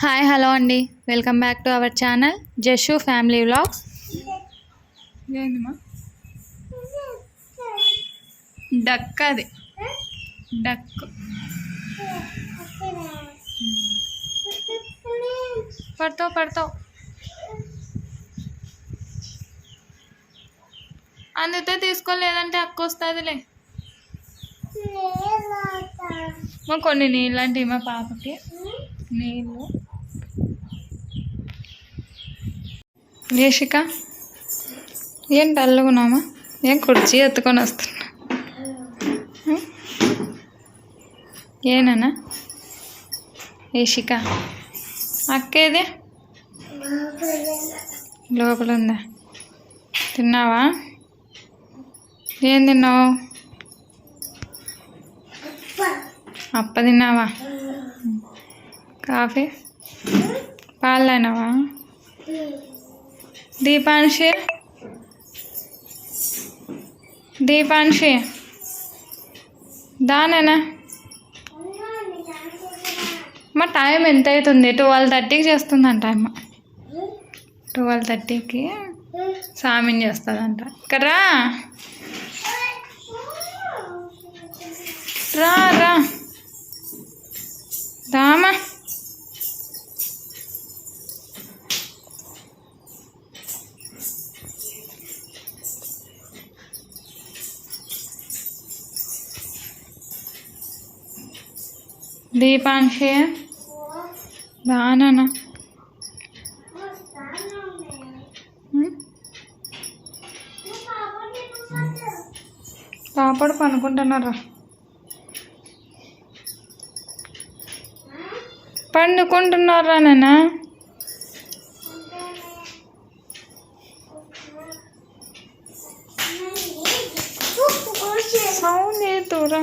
Hi hello అండి, welcome back to our channel జషు family vlogs. ఏందమ్మా duck, అది duck. పడతావు అందుతే తీసుకోలేదంటే అక్క వస్తుందిలే. మా కొన్ని నీళ్ళు అంటే మా పాపకి నీళ్ళు. రేషిక ఏం డల్లుగున్నామా? ఏం కుర్చీ ఎత్తుకొని వస్తున్నా? ఏనా రేషిక అక్కేది లోపల ఉందా? తిన్నావా? ఏం తిన్నావు? అప్ప తిన్నావా? కాఫీ పాలు తాగినావా? దీపాంశి దానేనా? మా టైం ఎంత అవుతుంది? 12:30కి చేస్తుందంట అమ్మ. 12:30కి సామిన్ చేస్తుందంట. ఇక్కడ రా రా రామా. దీపాంశి రానా? పాపడు పనుకుంటున్నారా? పండుకుంటున్నారా నాన్న? సౌండ్ ఏతురా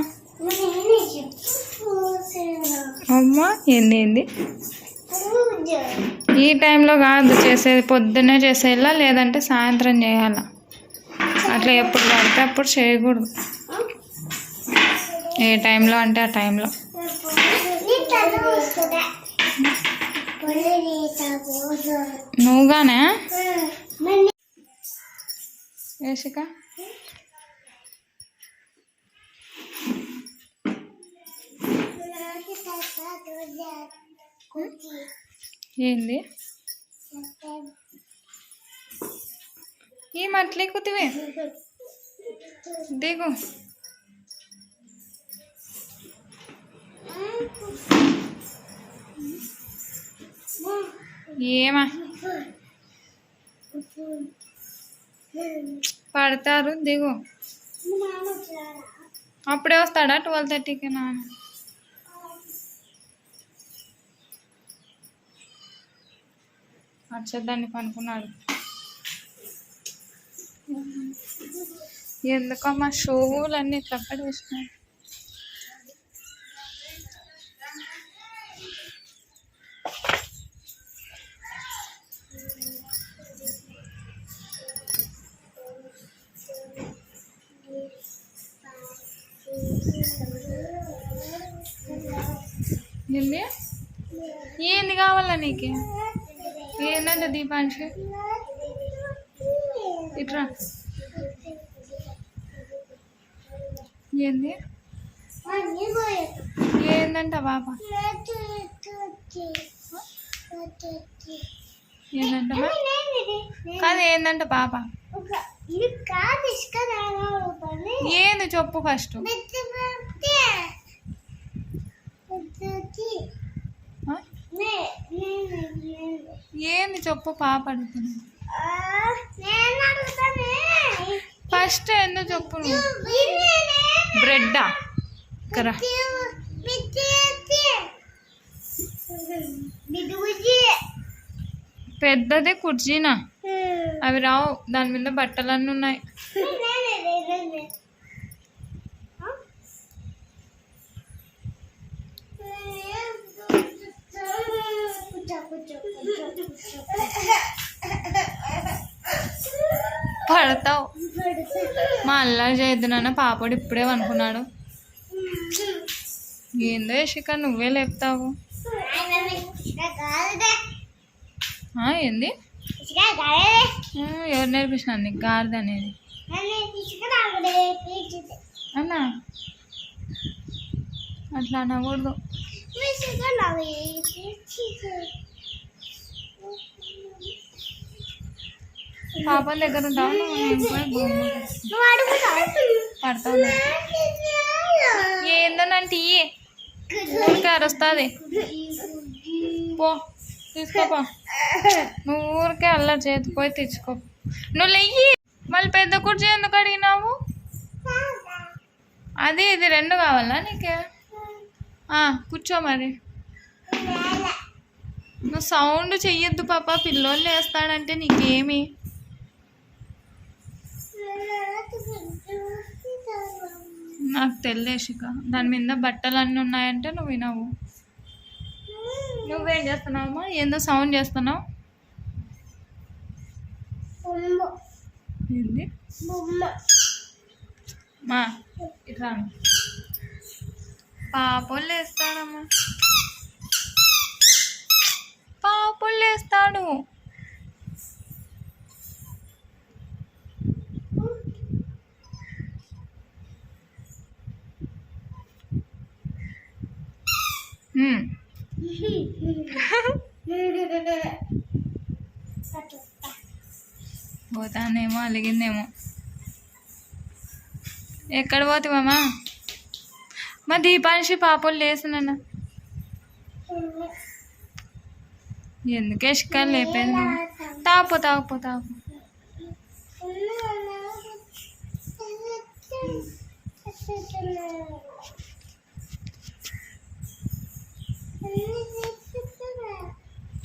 అమ్మా. ఏంది ఈ టైంలో కాదు చేసేది, పొద్దున్నే చేసేయాలా, లేదంటే సాయంత్రం చేయాలా. అట్లా ఎప్పుడు పడితే అప్పుడు చేయకూడదు. ఏ టైంలో అంటే ఆ టైంలో. నువ్వుగానే రేషిక ఏంది ఈ మట్లే కుతివే దిగు. ఏమా పడతారు, దిగు. అప్పుడే వస్తాడా 12:30కి? నాన్న అర్చద్దాన్ని పనుకున్నాడు. ఎందుకమ్మా షోవులన్నీ ఇట్లా పడేసినాయి? ఏంది ఏంది కావాలా నీకు? ఏంటంటే దీపాంశి ఇట్రా. ఏంది ఏందంట పాప? ఏందంట కాదు, ఏందంట పాప? ఏంది చెప్పు ఫస్ట్. ఏంది చెప్పు పాప అడుగుతుంది ఫస్ట్. ఎందుకు చెప్పు? బ్రెడ్డా? కరా పెద్దదే కుర్చీనా? అవి రావు, దాని మీద బట్టలన్నీ ఉన్నాయి. పడతావు. మా అల్లా చేయొద్దునన్న పాపడు ఇప్పుడే అనుకున్నాడు. ఏందో ఇషిక నువ్వే లేపుతావు. ఏంది ఎవరు నేర్పించిన నీకు గాడిద అనేది అన్నా అట్లా అనకూడదు. పాపం దగ్గర ఉంటావు పడతావు. ఏందోనంటే ఊరికే అరుస్తుంది. పో తీసుకోపో. నువ్వు ఊరికే అల్ల చేతి పోయి తెచ్చుకో. నువ్వు లెయ్యి. మళ్ళీ పెద్ద కుర్చీ ఎందుకు అడిగినావు? అది ఇది రెండు కావాలా నీకే? కూర్చో మరి. నువ్వు సౌండ్ చెయ్యొద్దు పాప, పిల్లోళ్ళు వేస్తాడంటే నీకేమి. నాకు తెలియక దాని మీద బట్టలు అన్నీ ఉన్నాయంటే నువ్వు వినవు. నువ్వేం చేస్తున్నావమ్మా? ఏందో సౌండ్ చేస్తున్నావు. ఏంది మా ఇట్లా పాపలు వేస్తాడమ్మా, పాపలు వేస్తాడు. పోతానేమో, అలిగిందేమో. ఎక్కడ పోతావమ్మా? మా దీపాంశి పాపలు లేసినా ఎందుకే షికాలు లేపేది? తాపు తాపు తాపు.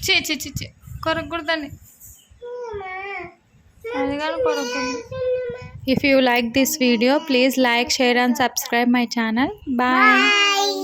చి కొరకూడదండి, అది కానీ కొరకూడదు. If you like this video, please like, share and subscribe my channel. Bye.